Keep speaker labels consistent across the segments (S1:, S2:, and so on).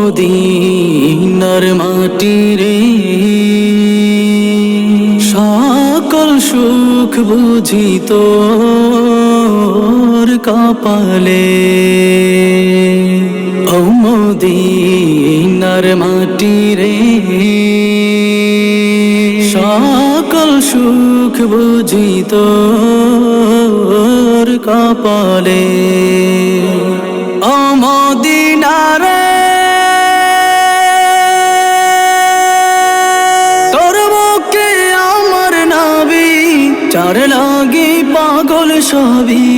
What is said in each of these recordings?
S1: মদিনার মাটি রে, সকল সুখ বুঝি তোর কপালে। ও মদিনার মাটি রে, সকল সুখ বুঝি তোর কপালে। ও মদিনা রে, তোর বুকে আমার নবী, যার লাগি পাগল সবই,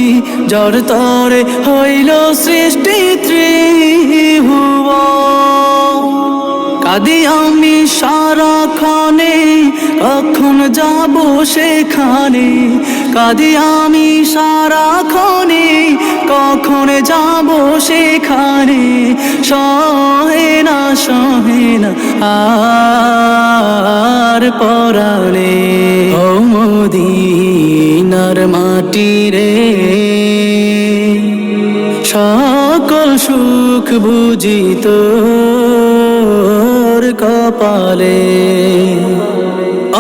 S1: যার তরে হইল সৃষ্টি ত্রিভুবন। কাঁদি আমি সারাক্ষণে, কখন যাব সেখানে। কাঁদি আমি সারাক্ষণে, কখন যাব সেখানে। সহে না আর পরাণে। ও মদিনার মাটি রে, সকল সুখ বুঝি তোর কপালে।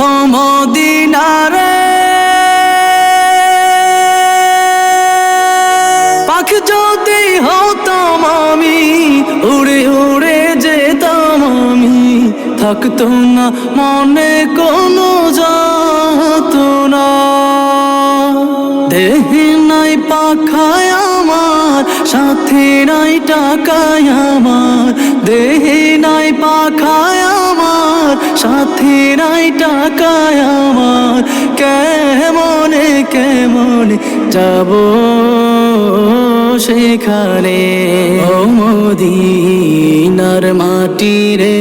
S1: ও মদিনা রে, পাখি যদি হতাম আমি, উড়ে উড়ে যেতাম আমি। থাকতো না মনে কোনো যাতনা, দেহে নাই পাখায় আমার, সাথে নাই টাকায় আমার। দেহে নাই পাখায় আমার, সাথে নাই টাকায় আমার। কেমনে কেমনে যাব সেখানে। ও মদিনার মাটি রে,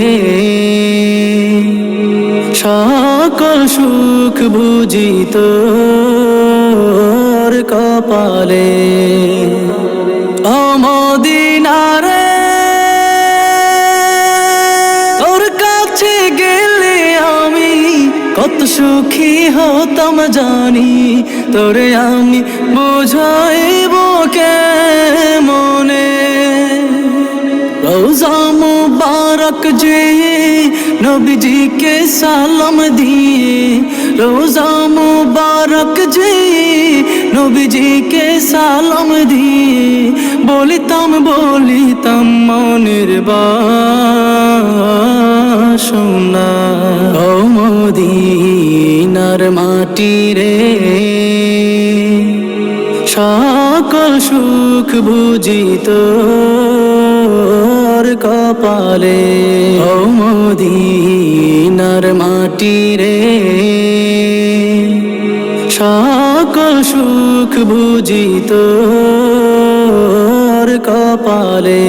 S1: সকল সুখ বুঝি তোর কপালে। ও মদিনা রে, তোর কাছে গেলে আমি কত সুখী হতাম জানি। তোরে আমি বুঝাইব কেমনে। রোজা মুবারক যে নবীজিকে সালাম দিয়ে, রোজা মুবারক যে নবীজিকে সালাম দিয়ে, বলিতাম মনের বাসনা। ও মদিনার মাটি রে, সকল সুখ বুঝি তোর কপালে। ও মদিনার মাটি রে, সকল সুখ বুঝি তোর কপালে।